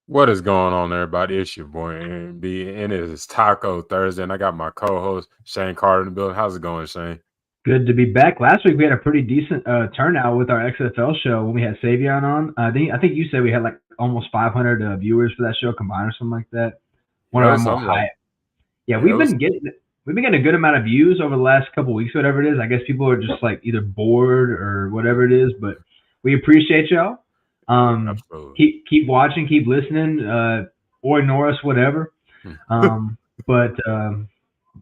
What is going on, everybody? It's your boy B, and it is Taco Thursday, and I got my co-host Shane Carter in the building. How's it going, Shane? Good to be back. Last week we had a pretty decent turnout with our XFL show when we had Savion on. I think you said we had like almost 500 viewers for that show combined or something like that. One Yeah, of it our was more something like high. Yeah, yeah, it was we've been getting a good amount of views over the last couple of weeks, whatever it is. I guess people are just like either bored or whatever it is, but we appreciate y'all. yeah, Um, absolutely. keep watching, keep listening, or ignore us, whatever. Um, but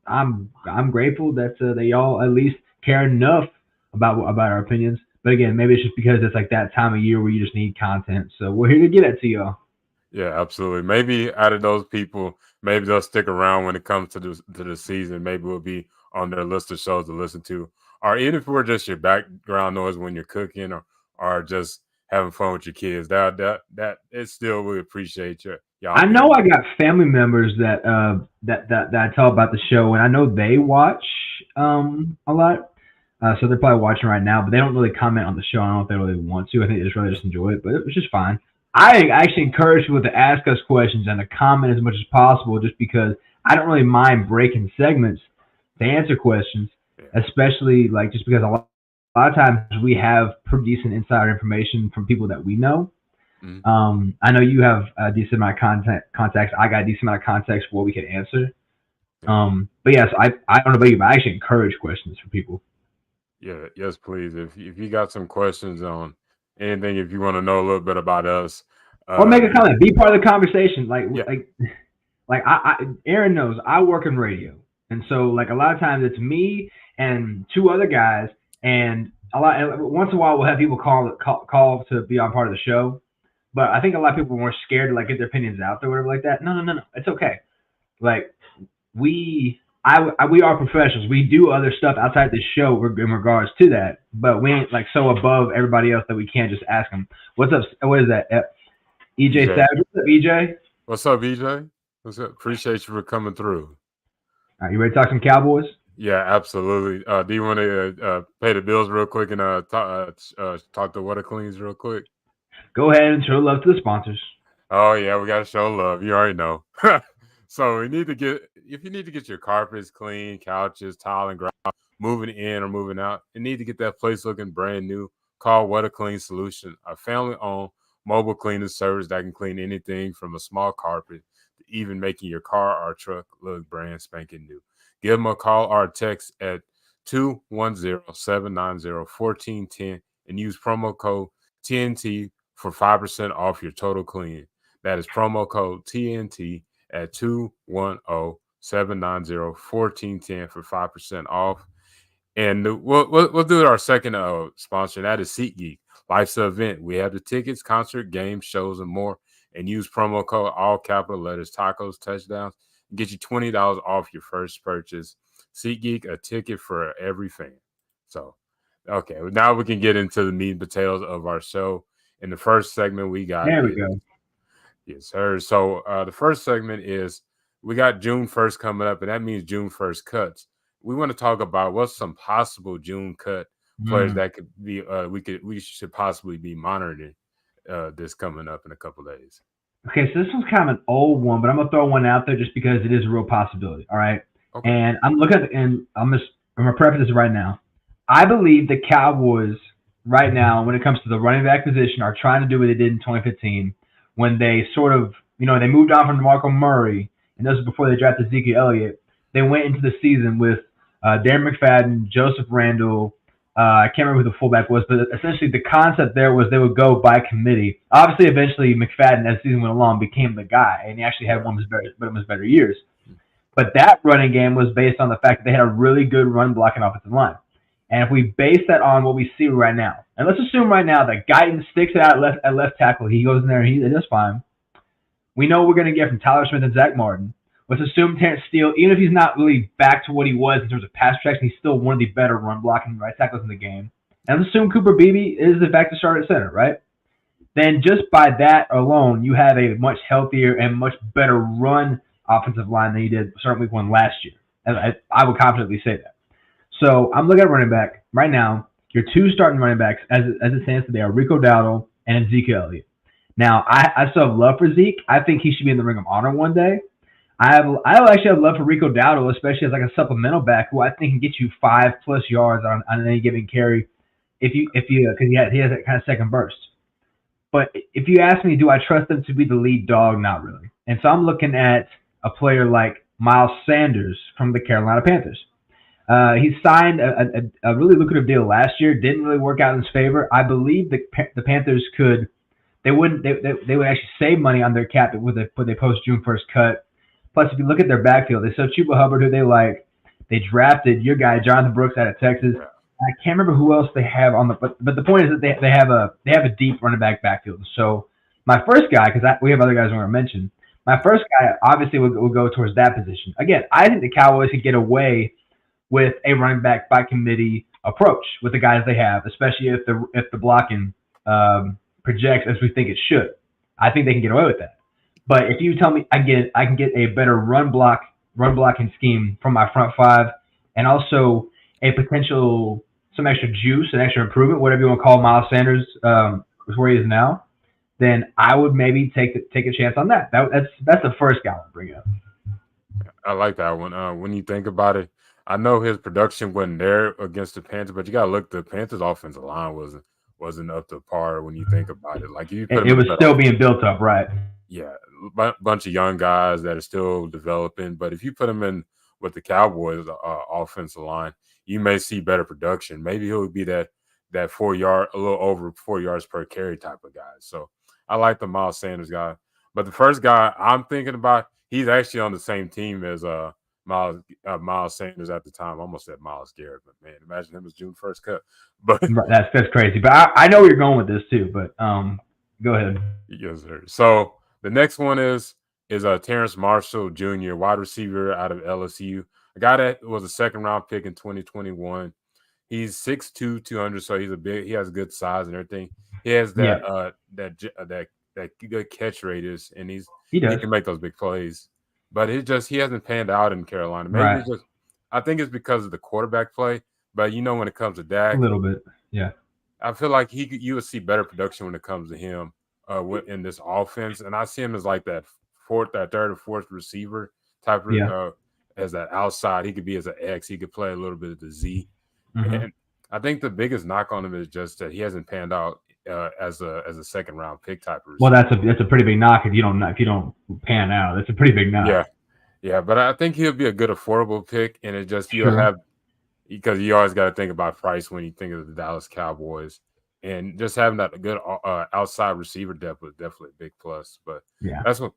I'm grateful that y'all at least care enough about our opinions. But again, maybe it's just because it's like that time of year where you just need content. So we're here to get it to y'all. Yeah, absolutely. Maybe out of those people, maybe they'll stick around when it comes to the season. Maybe we'll be on their list of shows to listen to, or even if we're just your background noise when you're cooking or just having fun with your kids. That it's still we appreciate y'all I being know I there. got family members that I tell about the show, and I know they watch a lot. So they're probably watching right now, but they don't really comment on the show. I don't know if they really want to. I think they just really just enjoy it, but it was just fine. I actually encourage people to ask us questions and to comment as much as possible, just because I don't really mind breaking segments to answer questions, Yeah. especially like just because a lot of times we have pretty decent insider information from people that we know. Mhm. I know you have a decent amount of contacts. I got a decent amount of context for what we could answer. Yeah. But yes, I don't know about you, but I actually encourage questions for people. Yeah, yes, please. If you got some questions on anything, if you want to know a little bit about us, Or make a you comment. Be part of the conversation. Like yeah, like like Aaron knows I work in radio, and so like a lot of times it's me and two other guys, and once in a while we'll have people call to be on part of the show. But I think a lot of people were scared to like get their opinions out there, or whatever like that. No. It's okay. Like we are professionals. We do other stuff outside the show in regards to that, but we ain't like so above everybody else that we can't just ask them. What's up? What is that? EJ EJ. Savage. What's up, EJ? What's up, EJ? What's up? Appreciate you for coming through. All right, you ready to talk some Cowboys? Yeah, absolutely. Do you want to pay the bills real quick and talk to Water Cleans real quick? Go ahead and show love to the sponsors. Oh yeah, we gotta show love. You already know. So we need to get if you need to get your carpets clean, couches, tile and ground, moving in or moving out, you need to get that place looking brand new. Call What a Clean Solution, a family-owned mobile cleaning service that can clean anything from a small carpet to even making your car or truck look brand spanking new. Give them a call or a text at 210-790-1410 and use promo code TNT for 5% off your total clean. That is promo code TNT at 210-790-1410 for 5% off. And we'll do our second sponsor, and that is SeatGeek. Life's an event. We have the tickets, concert, games, shows, and more. And use promo code all capital letters, tacos, touchdowns, and get you $20 off your first purchase. SeatGeek, a ticket for every fan. So, okay, now we can get into the meat and potatoes of our show. In the first segment, we got There we is go. yes, sir. So the first segment is we got June 1st coming up, and that means June 1st cuts. We want to talk about what's some possible June cut players Mm. that could be we should possibly be monitoring this coming up in a couple days. Okay, so this one's kind of an old one, but I'm gonna throw one out there just because it is a real possibility. All right, Okay. and I'm looking at and I'm gonna preface this right now. I believe the Cowboys right now, when it comes to the running back position, are trying to do what they did in 2015 when they sort of they moved on from DeMarco Murray, and this was before they drafted Ezekiel Elliott. They went into the season with Darren McFadden, Joseph Randall. I can't remember who the fullback was, but essentially the concept there was they would go by committee. Obviously, eventually McFadden, as the season went along, became the guy, and he actually had Right. one of his better years. But that running game was based on the fact that they had a really good run blocking offensive line. And if we base that on what we see right now, and let's assume right now that Guyton sticks it out at left tackle, he goes in there and he does fine. We know what we're going to get from Tyler Smith and Zach Martin. Let's assume Terrence Steele, even if he's not really back to what he was in terms of pass protection, he's still one of the better run blocking right tackles in the game. And let's assume Cooper Beebe is the fact to start at center, right? Then just by that alone, you have a much healthier and much better run offensive line than you did starting week one last year. And I would confidently say that. So I'm looking at running back right now. Your two starting running backs, as it stands today, are Rico Dowdle and Ezekiel Elliott. Now, I still have love for Zeke. I think he should be in the Ring of Honor one day. I actually have love for Rico Dowdle, especially as like a supplemental back who I think can get you 5+ yards on any given carry if you because he has that kind of second burst. But if you ask me, do I trust him to be the lead dog? Not really. And so I'm looking at a player like Miles Sanders from the Carolina Panthers. He signed a really lucrative deal last year. Didn't really work out in his favor. I believe the Panthers could. They wouldn't. They would actually save money on their cap with they post June 1st cut. Plus, if you look at their backfield, they still Chuba Hubbard, who they like. They drafted your guy Jonathan Brooks out of Texas. I can't remember who else they have on the. But the point is that they have a deep running back backfield. So my first guy, because we have other guys I want to mention. My first guy obviously will go towards that position. Again, I think the Cowboys could get away with a running back by committee approach with the guys they have, especially if the blocking projects as we think it should. I think they can get away with that. But if you tell me I can get a better run blocking scheme from my front five, and also a potential some extra juice, an extra improvement, whatever you want to call Miles Sanders, where he is now, then I would maybe take a chance on that. That's the first guy I would bring up. I like that one. When you think about it, I know his production wasn't there against the Panthers, but you gotta look. The Panthers' offensive line wasn't up to par when you think about it. Like you put it was still being built up, right? Yeah, bunch of young guys that are still developing. But if you put him in with the Cowboys' offensive line, you may see better production. Maybe he'll be that 4 yard, a little over 4 yards per carry type of guy. So I like the Miles Sanders guy. But the first guy I'm thinking about, he's actually on the same team as Miles Sanders at the time. I almost said Myles Garrett, but man, imagine him as June 1st cut. But that's crazy. But I know where you're going with this too. But go ahead. Yes, sir. So the next one is Terrence Marshall Jr., wide receiver out of LSU, a guy that was a second-round pick in 2021. He's 6'2", 200, so he has good size and everything. He has that good catch radius, and he can make those big plays. But he hasn't panned out in Carolina. Maybe I think it's because of the quarterback play. But when it comes to Dak, a little bit, yeah. I feel like you would see better production when it comes to him in this offense, and I see him as like that third or fourth receiver type of as that outside. He could be as an X. He could play a little bit of the Z. Mm-hmm. And I think the biggest knock on him is just that he hasn't panned out as a second round pick type of receiver. Well, that's a pretty big knock if you don't pan out. That's a pretty big knock. Yeah, but I think he'll be a good affordable pick, and it just you'll have, because you always got to think about price when you think of the Dallas Cowboys. And just having that good outside receiver depth was definitely a big plus. But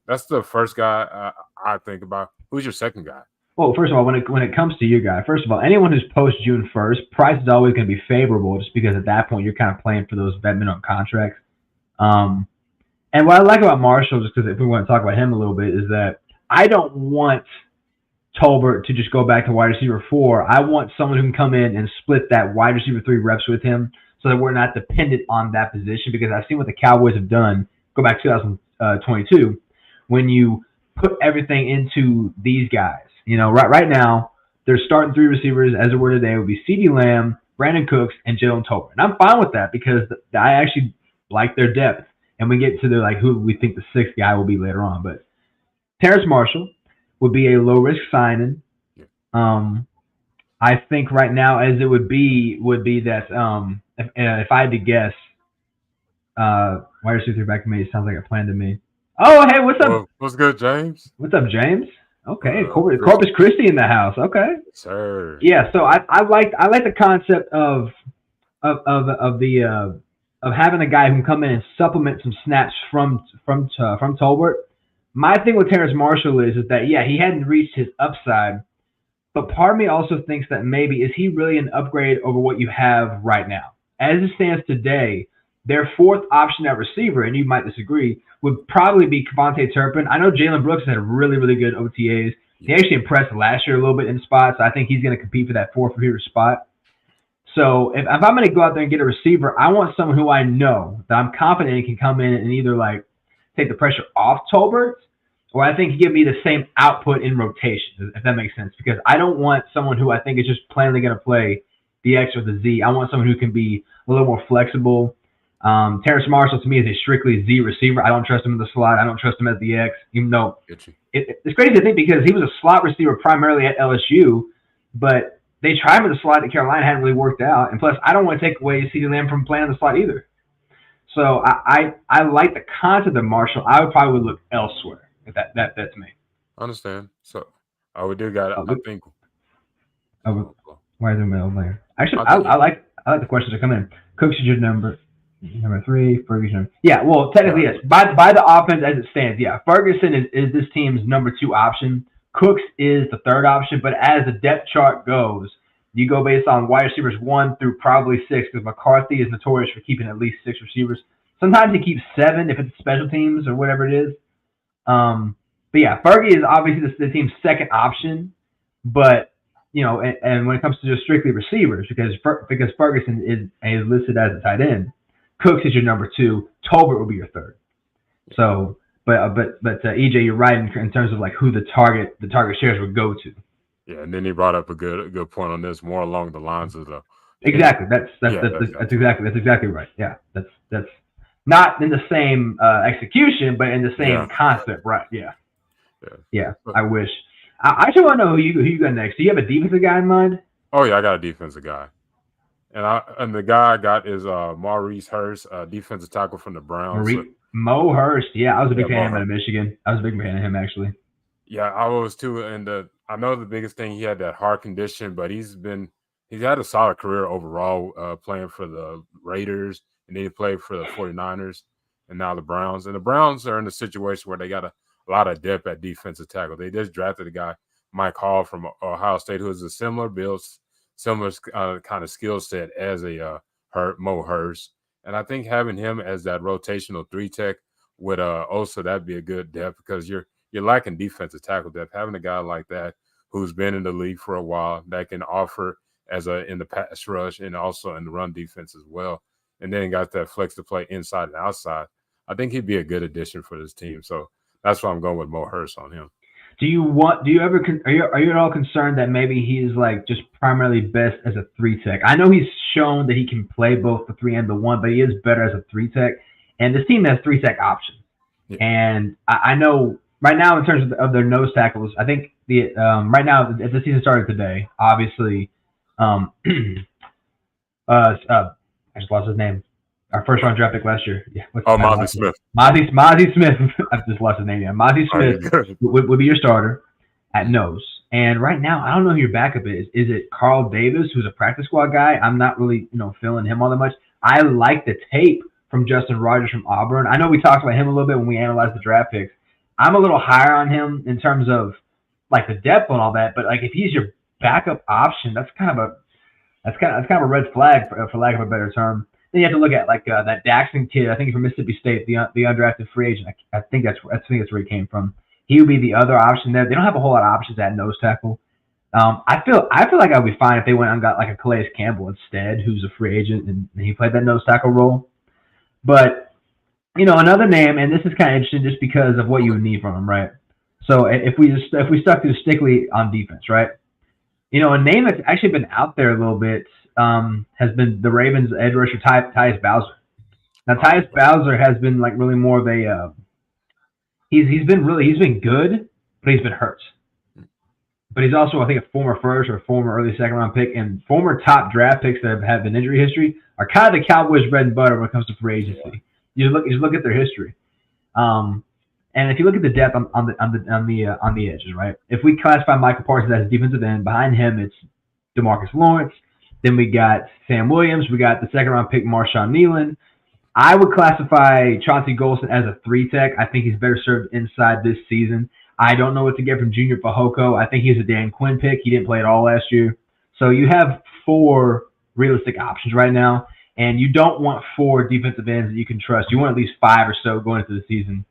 that's the first guy I think about. Who's your second guy? Well, first of all, when it comes to your guy, first of all, anyone who's post June 1st, price is always going to be favorable, just because at that point you're kind of playing for those vet minimum contracts. And what I like about Marshall, just because if we want to talk about him a little bit, is that I don't want Tolbert to just go back to wide receiver 4. I want someone who can come in and split that wide receiver 3 reps with him, so that we're not dependent on that position, because I've seen what the Cowboys have done. Go back to 2022, when you put everything into these guys. Right now, they're starting 3 receivers, as it were today, would be CeeDee Lamb, Brandon Cooks, and Jalen Tolbert. And I'm fine with that, because I actually like their depth. And we get to who we think the 6th guy will be later on. But Terrence Marshall would be a low-risk signing. I think right now, as it would be that if I had to guess, wide receiver back to me, it sounds like a plan to me. Oh, hey, what's up? What's good, James? What's up, James? Okay, Corpus Christi in the house. Okay, sir. Yeah, so I like the concept of having a guy who can come in and supplement some snaps from Tolbert. My thing with Terrence Marshall is that he hadn't reached his upside, but part of me also thinks that maybe is he really an upgrade over what you have right now. As it stands today, their 4th option at receiver, and you might disagree, would probably be Kevontae Turpin. I know Jalen Brooks had really, really good OTAs. He actually impressed last year a little bit in spots. I think he's going to compete for that 4th receiver spot. So if I'm going to go out there and get a receiver, I want someone who I know that I'm confident can come in and either take the pressure off Tolbert, or I think he give me the same output in rotation, if that makes sense. Because I don't want someone who I think is just plainly going to play the X or the Z. I want someone who can be a little more flexible, Terrace Marshall to me is a strictly Z receiver. I don't trust him in the slot. I don't trust him as the X, even though it's crazy to think because he was a slot receiver primarily at LSU, but they tried him in the slot at Carolina, hadn't really worked out. And plus, I don't want to take away CeeDee Lamb from playing in the slot either. So I like the concept of Marshall. I would probably look elsewhere if that's me. I understand. So we do got I think. Why is there middle there? Actually, I like the questions that come in. Cooks is your number 3. Ferguson. Yeah, well, technically yes. By the offense as it stands, yeah. Ferguson is this team's number 2 option. Cooks is the 3rd option, but as the depth chart goes, you go based on wide receivers 1 through probably 6 because McCarthy is notorious for keeping at least 6 receivers. Sometimes he keeps 7 if it's special teams or whatever it is. But yeah, Fergie is obviously the team's 2nd option, but and when it comes to just strictly receivers, because Ferguson is listed as a tight end, Cooks is your number 2. Tolbert will be your 3rd. So, but EJ, you're right in terms of like who the target shares would go to. Yeah, and then he brought up a good point on this, more along the lines of the exactly. That's exactly right. Yeah, that's not in the same execution, but in the same concept, right? Yeah. I wish. I actually want to know who you got next. Do you have a defensive guy in mind? Oh yeah, I got a defensive guy, and the guy I got is Maurice Hurst, defensive tackle from the Browns. Mo Hurst, yeah, I was a big fan of him out of Michigan. I was a big fan of him actually. Yeah, I was too, and I know the biggest thing he had that heart condition, but he's had a solid career overall, playing for the Raiders, and then he played for the 49ers, and now the Browns. And the Browns are in a situation where they got a lot of depth at defensive tackle. They just drafted a guy, Mike Hall from Ohio State, who has a similar build, similar kind of skill set as a Mo Hurst. And I think having him as that rotational 3 tech with Osa, that'd be a good depth because you're lacking defensive tackle depth. Having a guy like that who's been in the league for a while that can offer in the pass rush and also in the run defense as well, and then got that flex to play inside and outside, I think he'd be a good addition for this team. So that's why I'm going with Mo Hurst on him. Are you at all concerned that maybe he's like just primarily best as a 3 tech? I know he's shown that he can play both the 3 and the 1, but he is better as a 3 tech. And this team has 3 tech options. Yeah. And I know right now in terms of their nose tackles, I think right now if the season started today, obviously, I just lost his name. Our first round draft pick last year. Yeah. Mozzie Smith. Mozzie Smith. I've just lost his name. Yeah. Mozzie Smith would be your starter at nose. And right now, I don't know who your backup is. Is it Carl Davis, who's a practice squad guy? I'm not really, feeling him all that much. I like the tape from Justin Rogers from Auburn. I know we talked about him a little bit when we analyzed the draft picks. I'm a little higher on him in terms of like the depth and all that. But like if he's your backup option, that's kind of a red flag for lack of a better term. Then you have to look at like that Daxton kid. I think he's from Mississippi State, the undrafted free agent. I think that's where he came from. He would be the other option there. They don't have a whole lot of options at nose tackle. I feel like I'd be fine if they went and got like a Calais Campbell instead, who's a free agent and he played that nose tackle role. But another name, and this is kind of interesting just because of what you would need from him, right? So if we stuck to strictly on defense, right? A name that's actually been out there a little bit. Has been the Ravens' edge rusher Tyus Bowser. Now Tyus Bowser has been like really more of a he's been good, but he's been hurt. But he's also I think a former first or former early second round pick, and former top draft picks that have an injury history are kind of the Cowboys' bread and butter when it comes to free agency. You just look at their history, and if you look at the depth on the edges, right? If we classify Michael Parsons as a defensive end, behind him it's DeMarcus Lawrence. Then we got Sam Williams. We got the 2nd round pick, Marshawn Nealon. I would classify Chauncey Golston as a 3 tech. I think he's better served inside this season. I don't know what to get from Junior Fehoko. I think he's a Dan Quinn pick. He didn't play at all last year. So you have 4 realistic options right now, and you don't want 4 defensive ends that you can trust. You want at least 5 or so going into the season.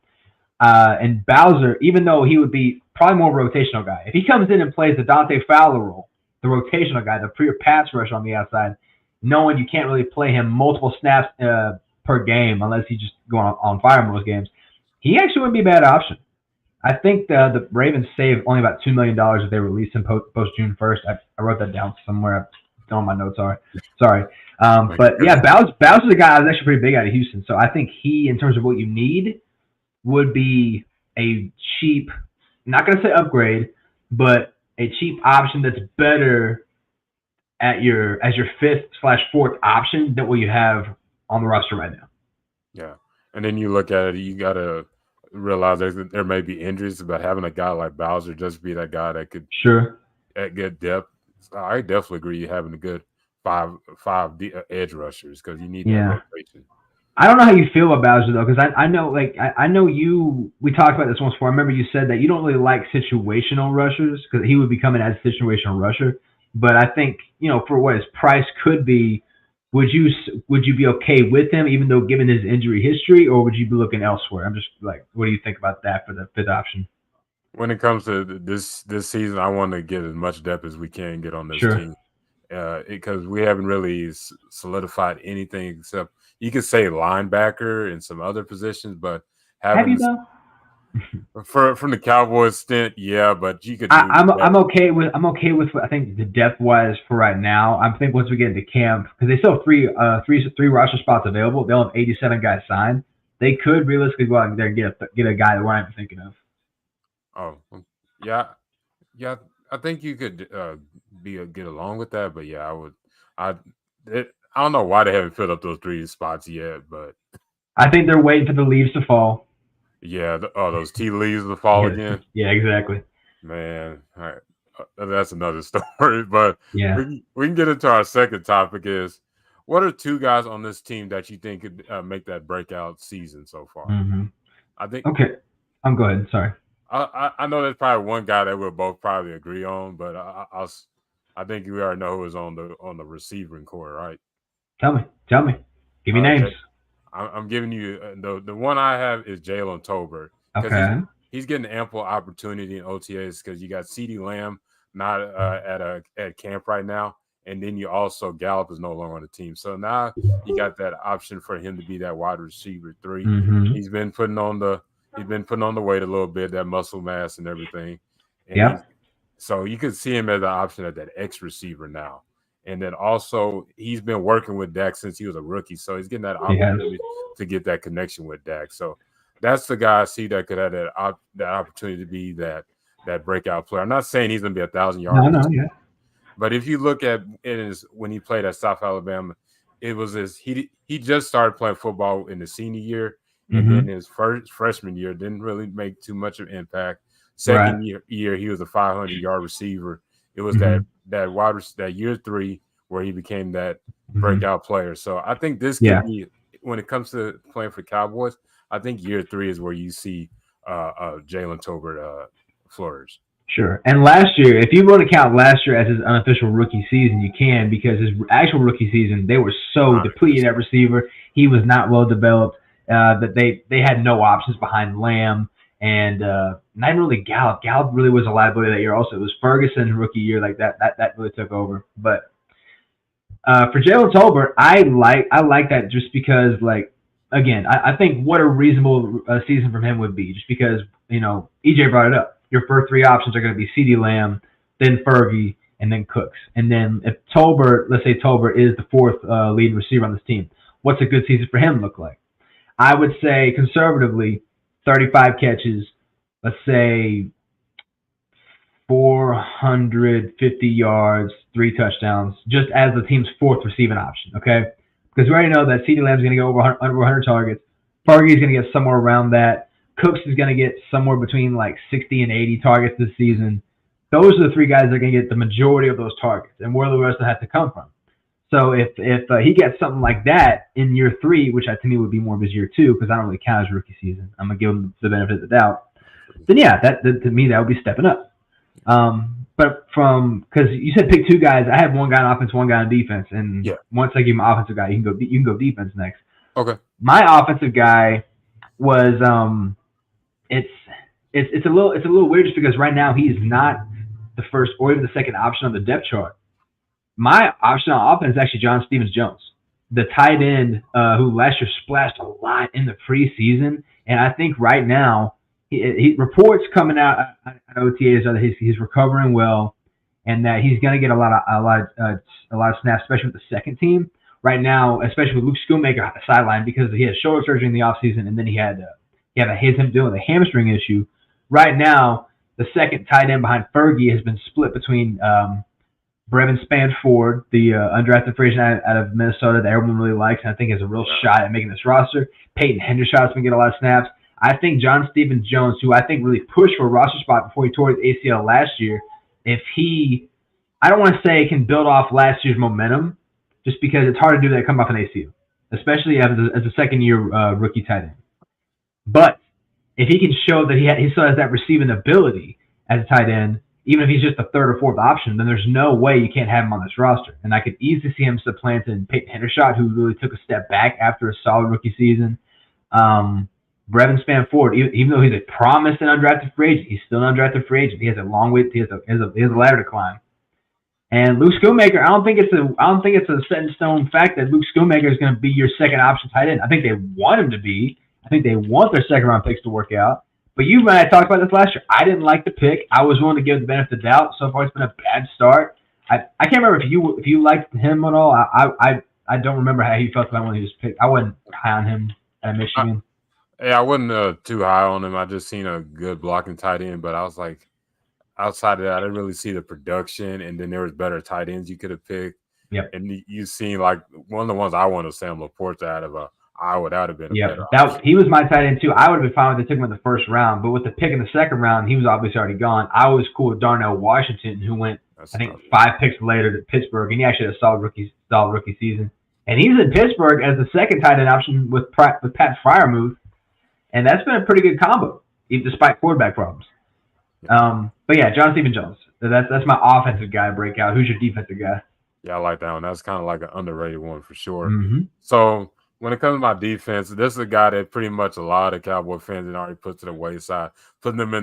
And Bowser, even though he would be probably more of a rotational guy, if he comes in and plays the Dante Fowler role, the rotational guy, the pure pass rush on the outside, knowing you can't really play him multiple snaps per game unless he's just going on fire most games, he actually wouldn't be a bad option. I think the Ravens save only about $2 million if they release him post June 1st. I wrote that down somewhere. on my notes are. Sorry. But yeah, Bowser's a guy I was actually pretty big out of Houston. So I think he, in terms of what you need, would be a cheap, not going to say upgrade, but a cheap option that's better as your 5th/4th option than what you have on the roster right now. Yeah. And then you look at it, you got to realize there may be injuries, but having a guy like Bowser just be that guy that could get depth. I definitely agree you having a good five edge rushers because you need that rotation. I don't know how you feel about Bowser though, because I know I know you. We talked about this once before. I remember you said that you don't really like situational rushers because he would be coming as a situational rusher. But I think for what his price could be, would you be okay with him, even though given his injury history, or would you be looking elsewhere? I'm just like, what do you think about that for the 5th option? When it comes to this season, I want to get as much depth as we can get on this team because we haven't really solidified anything except you could say linebacker and some other positions, but have you though? From the Cowboys stint, yeah, but you could. I'm okay with I think the depth wise for right now. I think once we get into camp, because they still have three roster spots available, they'll have 87 guys signed. They could realistically go out there and get a guy that we're not even thinking of. Oh, yeah. I think you could get along with that, but yeah, I would. I don't know why they haven't filled up those 3 spots yet, but I think they're waiting for the leaves to fall. Yeah, those tea leaves to fall again. Yeah, exactly. Man, all right. That's another story. But yeah, we can get into our second topic is, what are 2 guys on this team that you think could make that breakout season so far? Mm-hmm. I think. Okay, go ahead. Sorry. I know there's probably one guy that we'll both probably agree on, but I think we already know who is on the receiving core, right? Tell me. Give me names. I'm giving you the one I have is Jalen Tolbert. Okay. He's getting ample opportunity in OTAs because you got CeeDee Lamb not at camp right now, and then you also Gallup is no longer on the team. So now you got that option for him to be that wide receiver 3. Mm-hmm. He's been putting on the weight a little bit, that muscle mass and everything. And so you could see him as an option at that X receiver now. And then also he's been working with Dak since he was a rookie. So he's getting that opportunity to get that connection with Dak. So that's the guy I see that could have that opportunity to be that breakout player. I'm not saying he's going to be 1,000 yards. No. But if you look at when he played at South Alabama, it was he just started playing football in the senior year. And then his first freshman year didn't really make too much of an impact. Second year, he was a 500-yard receiver. It was that year 3 where he became that breakout player. So I think this could be, when it comes to playing for Cowboys, I think year 3 is where you see Jalen Tolbert flourish. Sure. And last year, if you want to count last year as his unofficial rookie season, you can, because his actual rookie season, they were so depleted at receiver. He was not well developed. That they had no options behind Lamb and not even really Gallup. Gallup really was a liability that year. Also, it was Ferguson rookie year like that really took over. But for Jalen Tolbert, I like that just because, like, again, I think what a reasonable season from him would be, just because EJ brought it up. Your first 3 options are going to be CeeDee Lamb, then Fergie, and then Cooks. And then if let's say Tolbert is the 4th lead receiver on this team, what's a good season for him look like? I would say conservatively 35 catches, let's say 450 yards, 3 touchdowns, just as the team's 4th receiving option, okay? Because we already know that CeeDee Lamb's going to go over 100 targets. Fergie's going to get somewhere around that. Cooks is going to get somewhere between like 60 and 80 targets this season. Those are the 3 guys that are going to get the majority of those targets, and where the rest will have to come from. So if he gets something like that in year 3, which to me would be more of his year 2, because I don't really count his rookie season, I'm gonna give him the benefit of the doubt. Then that to me that would be stepping up. But because you said pick 2 guys, I have 1 guy on offense, 1 guy on defense, and once I give him an offensive guy, you can go defense next. Okay. My offensive guy was it's a little weird just because right now he's not the first or even the second option on the depth chart. My option on offense is actually John Stevens-Jones, the tight end who last year splashed a lot in the preseason. And I think right now, he reports coming out at OTAs are that he's recovering well. and that he's going to get a lot of snaps, especially with the second team. Right now, especially with Luke Schoonmaker on the sideline because he had shoulder surgery in the offseason, and then he had him dealing with a hamstring issue. Right now, the second tight end behind Fergie has been split between Brevin Spanford, the undrafted free agent out of Minnesota that everyone really likes, and I think has a real shot at making this roster. Peyton Hendershot's been getting a lot of snaps. I think John Stephen Jones, who I think really pushed for a roster spot before he tore his ACL last year, if he, I don't want to say can build off last year's momentum, just because it's hard to do that coming off an ACL, especially as a second-year rookie tight end. But if he can show that he still has that receiving ability as a tight end, even if he's just the third or fourth option, then there's no way you can't have him on this roster. And I could easily see him supplanting Peyton Hendershot, who really took a step back after a solid rookie season. Brevin Spanford, even though he's a promised and undrafted free agent, he's still an undrafted free agent. He has a long way. He has a ladder to climb. And Luke Schoonmaker, I don't think it's a set in stone fact that Luke Schoonmaker is going to be your second option tight end. I think they want him to be. I think they want their second round picks to work out. But you and I talked about this last year. I didn't like the pick. I was willing to give the benefit of the doubt. So far, it's been a bad start. I can't remember if you liked him at all. I don't remember how he felt about when he was picked. I wasn't high on him at Michigan. I wasn't too high on him. I just seen a good blocking tight end, but I was like, outside of that, I didn't really see the production. And then there was better tight ends you could have picked. Yep. And you seen like one of the ones I wanted was Sam Laporte out of Iowa. That would have been a better option. He was my tight end too. I would have been fine if they took him in the first round, but with the pick in the second round, he was obviously already gone. I was cool with Darnell Washington, who went I think 5 picks later to Pittsburgh, and he actually had a solid rookie season. And he's in Pittsburgh as the second tight end option with Pat Freiermuth, and that's been a pretty good combo, despite quarterback problems. But yeah, John Stephen Jones. That's my offensive guy breakout. Who's your defensive guy? Yeah, I like that one. That's kind of like an underrated one for sure. Mm-hmm. So when it comes to my defense, this is a guy that pretty much a lot of Cowboy fans had already put to the wayside, put him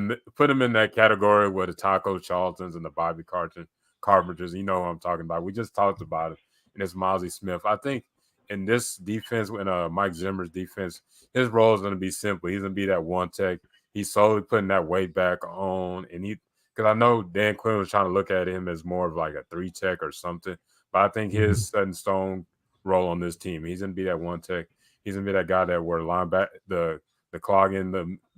in that category with the Taco Charltons and the Bobby Carpenters. You know what I'm talking about. We just talked about it, and it's Mozzie Smith. I think in this defense, in Mike Zimmer's defense, his role is going to be simple. He's going to be that one tech. He's slowly putting that weight back on, and because I know Dan Quinn was trying to look at him as more of like a 3 tech or something, but I think his set in stone role on this team, he's going to be that one tech. He's going to be that guy that where the clog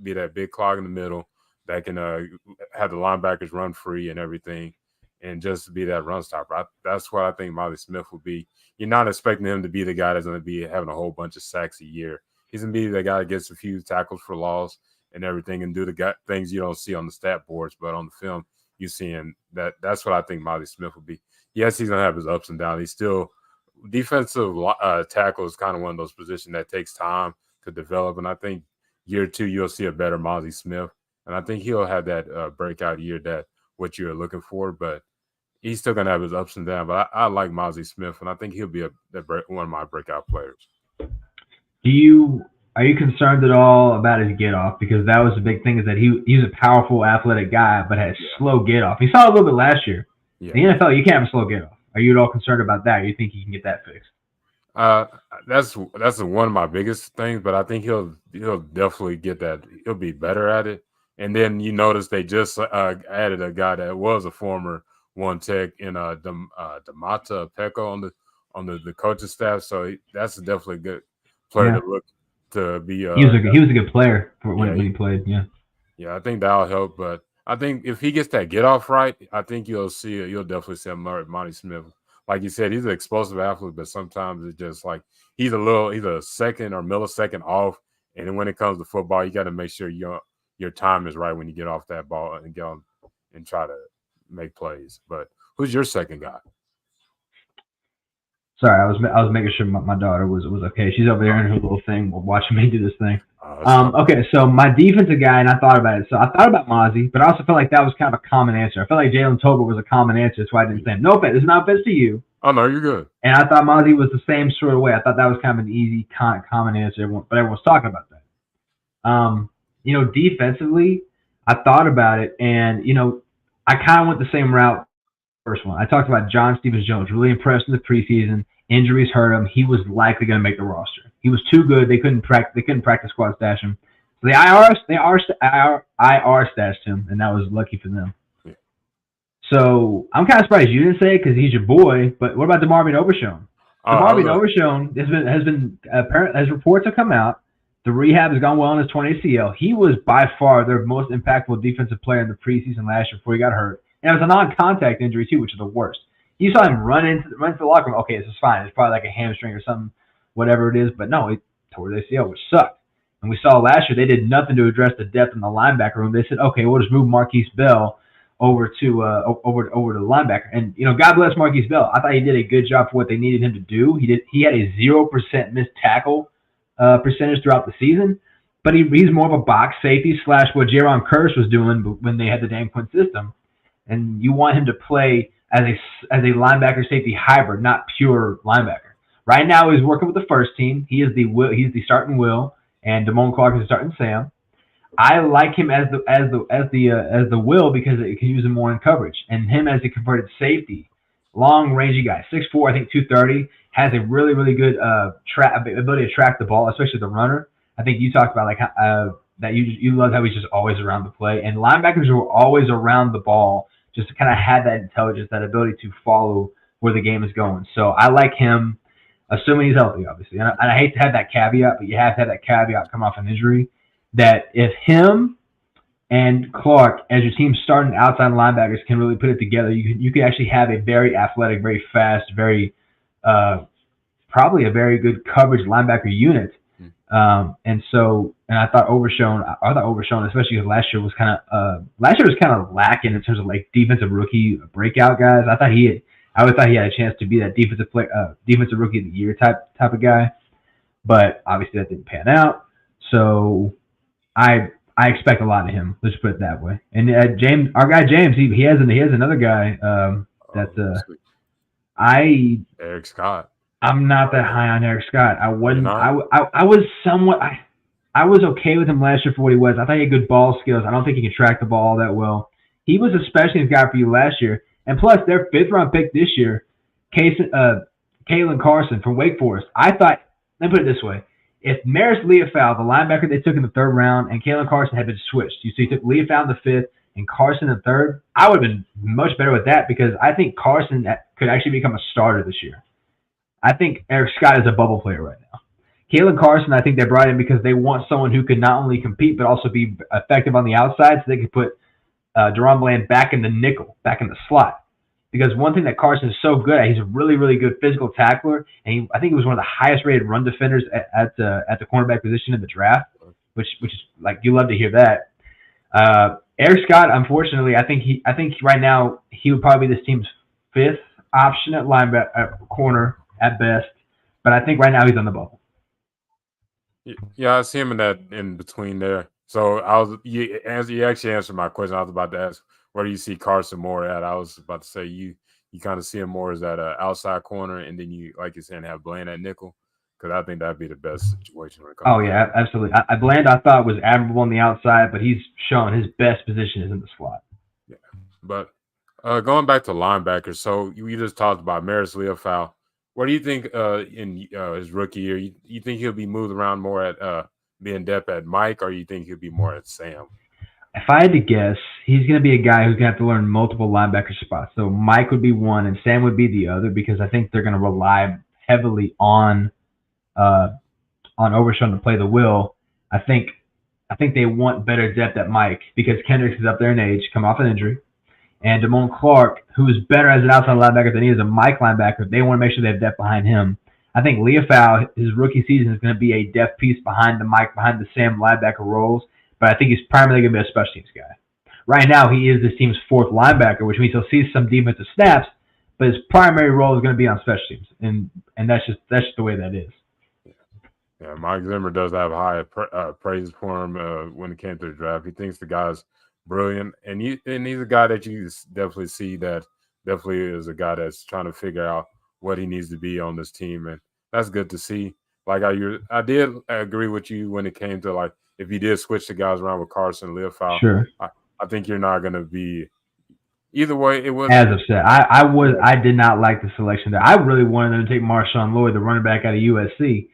be that big clog in the middle that can have the linebackers run free and everything, and just be that run stopper. That's what I think Mozzie Smith will be. You're not expecting him to be the guy that's going to be having a whole bunch of sacks a year. He's going to be the guy that gets a few tackles for loss and everything, and do the things you don't see on the stat boards, but on the film you seeing that. That's what I think Mozzie Smith will be. Yes, he's gonna have his ups and downs. He's still defensive tackle is kind of one of those positions that takes time to develop, and I think year 2 you'll see a better Mozzie Smith, and I think he'll have that breakout year that what you're looking for. But he's still gonna have his ups and downs. But I like Mozzie Smith, and I think he'll be one of my breakout players. Are you concerned at all about his get off? Because that was the big thing, is that he's a powerful, athletic guy, but has slow get off. He saw it a little bit last year. Yeah. In the NFL, you can't have a slow get off. Are you at all concerned about that? Or you think he can get that fixed? That's one of my biggest things, but I think he'll definitely get that. He'll be better at it. And then you notice they just added a guy that was a former one tech in Damata Peko on the coaching staff. So that's definitely a good player to look to be. He was a good player when he played. Yeah, I think that'll help. But I think if he gets that get off right, I think you'll definitely see Mozzie Smith. Like you said, he's an explosive athlete, but sometimes it's just like he's a second or millisecond off. And then when it comes to football, you got to make sure your time is right when you get off that ball and get on and try to make plays. But who's your second guy? Sorry, I was making sure my daughter was okay. She's over there in her little thing watching me do this thing. Okay, so my defensive guy, and I thought about it. So I thought about Mozzie, but I also felt like that was kind of a common answer. I felt like Jalen Tolbert was a common answer. That's why I didn't say him. No offense. It's not offense to you. Oh, no, you're good. And I thought Mozzie was the same sort of way. I thought that was kind of an easy common answer, but everyone's talking about that. Defensively, I thought about it, and, I kind of went the same route. First one, I talked about John Stephen Jones, really impressed in the preseason. Injuries hurt him. He was likely going to make the roster. He was too good. They couldn't practice squad stash him. So IR stashed him, and that was lucky for them. Yeah. So I'm kind of surprised you didn't say it because he's your boy. But what about DeMarvin Overshown? I DeMarvin was Overshown has been apparent as reports have come out. The rehab has gone well on his 20 ACL. He was by far their most impactful defensive player in the preseason last year before he got hurt, and it was a non-contact injury too, which is the worst. You saw him run to the locker room. Okay, this is fine. It's probably like a hamstring or something, whatever it is. But no, he tore the ACL, which sucked. And we saw last year they did nothing to address the depth in the linebacker room. They said, okay, we'll just move Marquise Bell over to the linebacker. And God bless Marquise Bell. I thought he did a good job for what they needed him to do. He had a 0% missed tackle percentage throughout the season, but he's more of a box safety / what Jaron Curse was doing when they had the Dan Quinn system. And you want him to play as a linebacker safety hybrid, not pure linebacker. Right now he's working with the first team. He's the starting Will, and Damone Clark is the starting Sam. I like him as the Will because it can use him more in coverage, and him as a converted safety, long rangey guy, 6'4", I think 230, has a really really good ability to track the ball, especially the runner. I think you talked about that you love how he's just always around the play, and linebackers who are always around the ball just to kind of have that intelligence, that ability to follow where the game is going. So I like him, assuming he's healthy, obviously. And I hate to have that caveat, but you have to have that caveat come off an injury. That if him and Clark as your team's starting outside linebackers can really put it together, you can actually have a very athletic, very fast, very probably a very good coverage linebacker unit. And I thought Overshown, especially because last year was kind of lacking in terms of like defensive rookie breakout guys. I always thought he had a chance to be that defensive rookie of the year type of guy, but obviously that didn't pan out. So I expect a lot of him. Let's put it that way. And James, our guy James, he has another guy Eric Scott. I'm not that high on Eric Scott. I wasn't. I was somewhat. I was okay with him last year for what he was. I thought he had good ball skills. I don't think he can track the ball all that well. He was a specialist guy for you last year, and plus their 5th round pick this year, Kalen Carson from Wake Forest. I thought. Let me put it this way: if Maris Leofau, the linebacker they took in the 3rd round, and Kalen Carson had been switched, so you took Leofau in the 5th and Carson in the 3rd, I would have been much better with that because I think Carson could actually become a starter this year. I think Eric Scott is a bubble player right now. Kalen Carson, I think they brought in because they want someone who could not only compete but also be effective on the outside, so they could put Deron Bland back in the nickel, back in the slot. Because one thing that Carson is so good at, he's a really, really good physical tackler, and I think he was one of the highest-rated run defenders at the cornerback position in the draft, which is like you love to hear that. Eric Scott, unfortunately, I think right now he would probably be this team's 5th option at linebacker, corner at best, but I think right now he's on the bubble. Yeah, I see him in between there. So you actually answered my question. I was about to ask, where do you see Carson more at? I was about to say you kind of see him more as that outside corner, and then you, like you're saying, have Bland at nickel, because I think that'd be the best situation when it comes. Oh yeah, absolutely. Bland I thought was admirable on the outside, but he's shown his best position is in the slot. Yeah, but going back to linebackers, so you just talked about Maris Leofau. What do you think in his rookie year? You think he'll be moved around more at being depth at Mike, or you think he'll be more at Sam? If I had to guess, he's going to be a guy who's going to have to learn multiple linebacker spots. So Mike would be one, and Sam would be the other, because I think they're going to rely heavily on Overshown to play the will. I think they want better depth at Mike because Kendricks is up there in age, come off an injury. And Damone Clark, who is better as an outside linebacker than he is a Mike linebacker, they want to make sure they have depth behind him. I think Leofau, his rookie season, is going to be a depth piece behind the Sam linebacker roles, but I think he's primarily going to be a special teams guy. Right now, he is this team's 4th linebacker, which means he'll see some defensive snaps, but his primary role is going to be on special teams, and that's just the way that is. Yeah, Mike Zimmer does have high praise for him when it came to the draft. He thinks the guy's brilliant, and he's a guy that you definitely see that definitely is a guy that's trying to figure out what he needs to be on this team, and that's good to see. Like I did agree with you when it came to like if you did switch the guys around with Carson and Leofau. Sure. I think you're not going to be either way. It was as upset. I did not like the selection there. I really wanted them to take Marshawn Lloyd, the running back out of USC,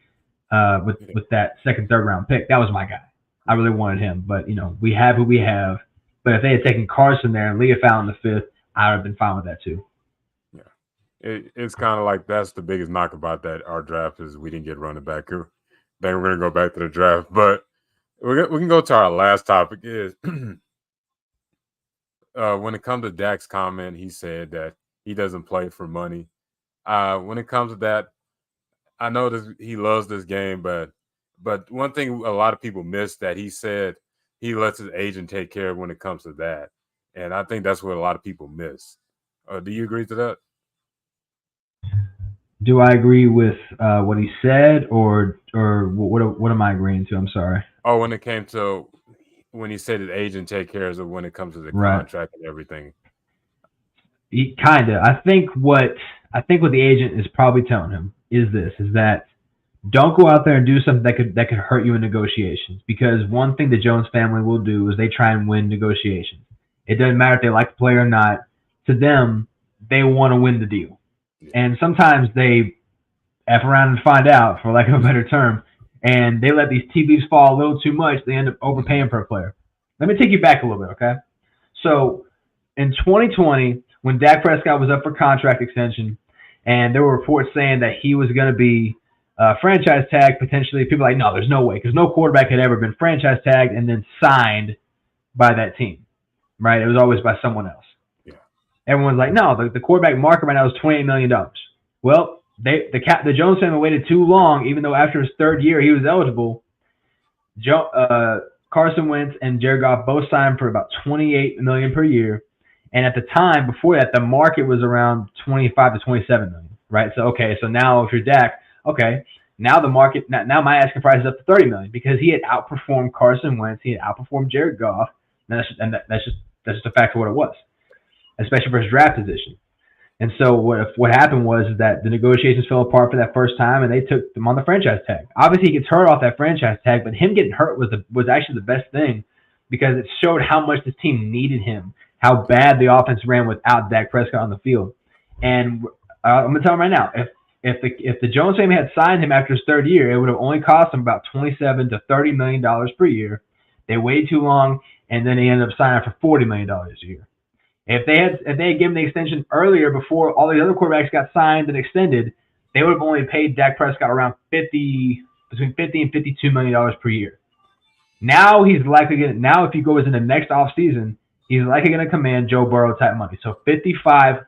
with that 2nd, 3rd round pick. That was my guy. I really wanted him, but we have who we have. But if they had taken Carson there and Leofau in the 5th, I would have been fine with that too. Yeah, it's kind of like that's the biggest knock about that our draft is we didn't get running back. Then we're gonna go back to the draft, but we can go to our last topic is when it comes to Dak's comment, he said that he doesn't play for money. When it comes to that, I know this, he loves this game, but one thing a lot of people miss that he said he lets his agent take care of when it comes to that, and I think that's what a lot of people miss. Do you agree to that? Do I agree with what he said, or what am I agreeing to? I'm sorry. Oh, when it came to when he said his agent take care of it when it comes to the Right. contract and everything. Kinda. I think what the agent is probably telling him is this: is that don't go out there and do something that could hurt you in negotiations. Because one thing the Jones family will do is they try and win negotiations. It doesn't matter if they like the player or not. To them, they want to win the deal, Yeah. and sometimes they f around and find out, for lack of a better term, and they let these TVs fall a little too much. They end up overpaying for a player. Let me take you back a little bit, okay? So in 2020, when Dak Prescott was up for contract extension, and there were reports saying that he was going to be franchise tagged potentially, people were like, no, there's no way, because no quarterback had ever been franchise tagged and then signed by that team, right? It was always by someone else. Yeah. Everyone's like, no, the quarterback market right now is $28 million. Well, the Jones family waited too long, even though after his third year he was eligible. Carson Wentz and Jared Goff both signed for about $28 million per year, and at the time before that, the market was around 25 to 27 million. Right? So okay, so now if you're Dak, okay, now the market now my asking price is up to 30 million because he had outperformed Carson Wentz, he had outperformed Jared Goff, that's just a fact of what it was, especially for his draft position. And so what happened was that the negotiations fell apart for that first time, and they took him on the franchise tag. Obviously, he gets hurt off that franchise tag, but him getting hurt was actually the best thing because it showed how much this team needed him, how bad the offense ran without Dak Prescott on the field. And I'm gonna tell him right now, if the Jones family had signed him after his third year, it would have only cost him about 27 to $30 million per year. They waited too long, and then they ended up signing for $40 million a year. If they had given the extension earlier before all the other quarterbacks got signed and extended, they would have only paid Dak Prescott around between $50 and $52 million per year. Now he's likely going to now if he goes in the next offseason, he's likely going to command Joe Burrow type money. So $55+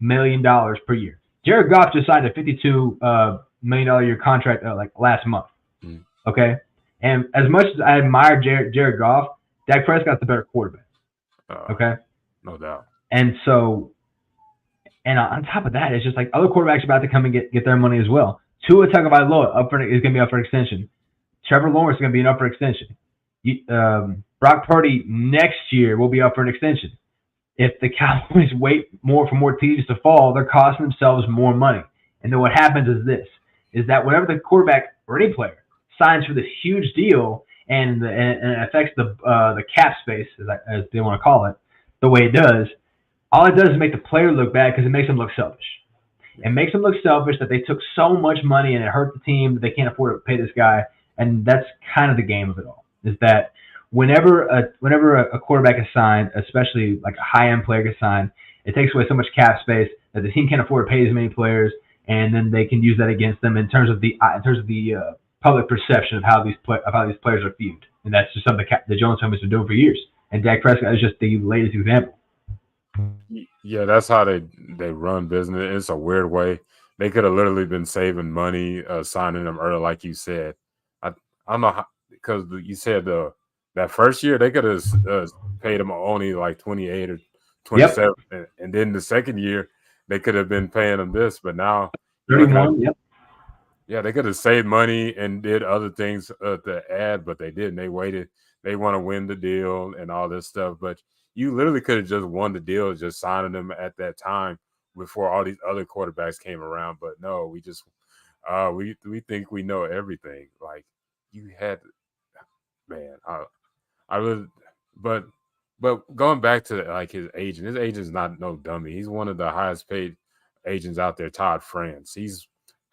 million per year. Jared Goff just signed a $52 million a year contract like last month. Mm. Okay, and as much as I admire Jared Goff, Dak Prescott's the better quarterback. Okay. No doubt. And so, and on top of that, it's just like other quarterbacks are about to come and get their money as well. Tua Tagovailoa is going to be up for extension. Trevor Lawrence is going to be up for extension. Brock Purdy next year will be up for an extension. If the Cowboys wait for more teams to fall, they're costing themselves more money. And then what happens is that whenever the quarterback or any player signs for this huge deal and it affects the cap space, as they want to call it, the way it does, all it does is make the player look bad because it makes them look selfish. It makes them look selfish that they took so much money and it hurt the team that they can't afford to pay this guy. And that's kind of the game of it all, is that whenever a quarterback is signed, especially like a high-end player gets signed, it takes away so much cap space that the team can't afford to pay as many players, and then they can use that against them in terms of the public perception of how these players are viewed. And that's just something the Jones family has been doing for years. And Dak Prescott is just the latest example. Yeah, that's how they run business. It's a weird way. They could have literally been saving money, signing them early, like you said. I don't know how, because you said that first year they could have paid them only like 28 or 27, and then the second year they could have been paying them this. But now you're looking at 31. Yep. yeah, they could have saved money and did other things to add, but they didn't. They waited. They want to win the deal and all this stuff. But you literally could have just won the deal, just signing them at that time before all these other quarterbacks came around. But no, we just we think we know everything. Like you had, man. I really, but going back to like his agent's not no dummy. He's one of the highest paid agents out there. Todd France.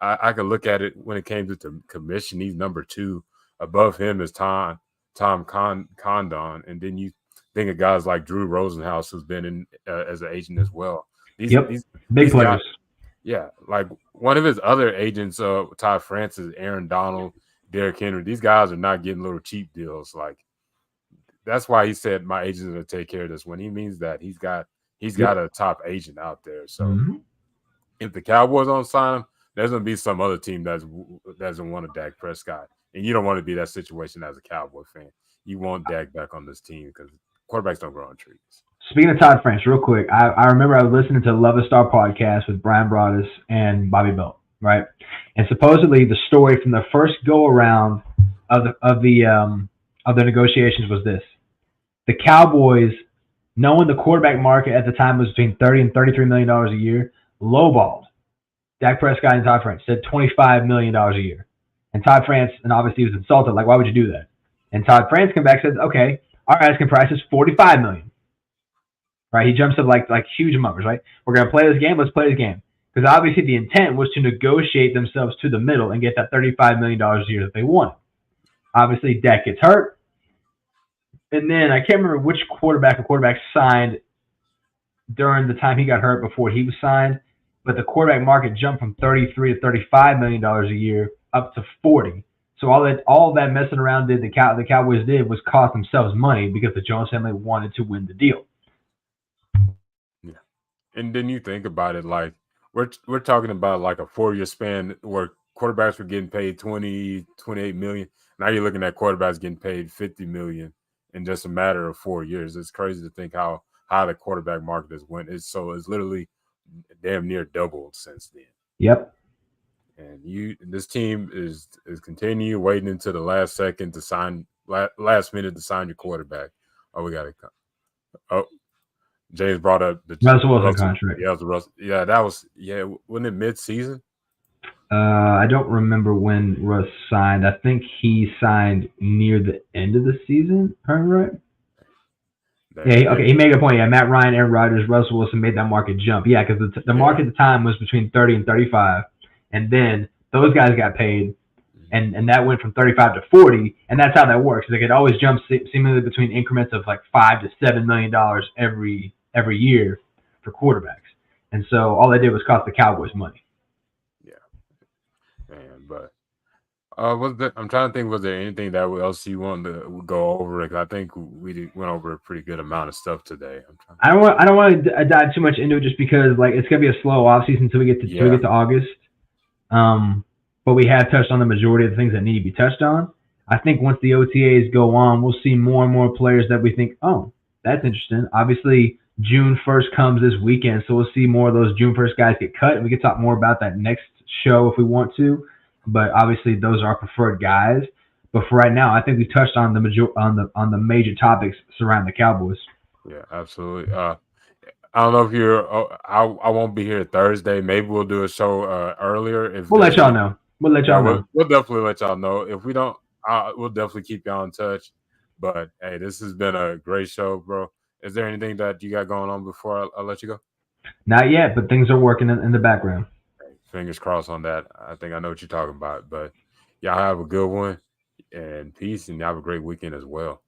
I could look at it when it came to the commission. He's number 2. Above him is Tom Condon, and then you think of guys like Drew Rosenhaus, who's been in as an agent as well. These Yep. these Big these guys, players. yeah, like one of his other agents, Todd Francis, Aaron Donald, Derrick Henry. These guys are not getting little cheap deals. Like that's why he said my agent's going to take care of this. When he means that he's got Yep. a top agent out there. So Mm-hmm. if the Cowboys don't sign him, there's going to be some other team that doesn't want a Dak Prescott, and you don't want to be that situation as a Cowboy fan. You want Dak back on this team because quarterbacks don't grow on trees. Speaking of Todd France, real quick, I remember I was listening to Love a Star podcast with Brian Broaddus and Bobby Belt, right? And supposedly the story from the first go around of the negotiations was this: the Cowboys, knowing the quarterback market at the time was between $30 and $33 million a year, lowballed Dak Prescott and Todd France, said $25 million a year. And Todd France, and obviously he was insulted, like, why would you do that? And Todd France came back and said, okay, our asking price is $45 million. Right? He jumps up like huge numbers, right? We're going to play this game. Let's play this game. Because obviously the intent was to negotiate themselves to the middle and get that $35 million a year that they wanted. Obviously, Dak gets hurt. And then I can't remember which quarterback signed during the time he got hurt before he was signed. But the quarterback market jumped from $33 to $35 million a year up to $40. So all that messing around the Cowboys did was cost themselves money because the Jones family wanted to win the deal. Yeah, and then you think about it, like we're talking about like a 4-year span where quarterbacks were getting paid 20, 28 million. Now you're looking at quarterbacks getting paid 50 million in just a matter of 4 years. It's crazy to think how the quarterback market has went. It's literally damn near doubled since then. Yep. And this team is continue waiting until the last second to sign, last minute to sign your quarterback. Oh, we got to come. Oh, James brought up the Russell Wilson contract. Yeah, the Russell. Yeah, that was Wasn't it mid-season? I don't remember when Russ signed. I think he signed near the end of the season. Am I right? Yeah, okay. He made a point. Yeah, Matt Ryan, Aaron Rodgers, Russell Wilson made that market jump. Yeah, because the market at the time was between 30 and 35, and then those guys got paid, and that went from 35 to 40, and that's how that works. Like it always jumps seemingly between increments of like $5 to $7 million every year for quarterbacks, and so all they did was cost the Cowboys money. Yeah, man, but. I'm trying to think. Was there anything that else you wanted to go over? Because I think we went over a pretty good amount of stuff today. I don't want to dive too much into it just because like it's gonna be a slow off season until we get to August. But we have touched on the majority of the things that need to be touched on. I think once the OTAs go on, we'll see more and more players that we think, oh, that's interesting. Obviously, June 1st comes this weekend, so we'll see more of those June 1st guys get cut, and we can talk more about that next show if we want to. But obviously, those are our preferred guys. But for right now, I think we touched on the major topics surrounding the Cowboys. Yeah, absolutely. I don't know if you're. I won't be here Thursday. Maybe we'll do a show earlier. We'll let y'all know. We'll definitely let y'all know. If we don't, we'll definitely keep y'all in touch. But hey, this has been a great show, bro. Is there anything that you got going on before I let you go? Not yet, but things are working in the background. Fingers crossed on that. I think I know what you're talking about. But y'all have a good one and peace, and have a great weekend as well.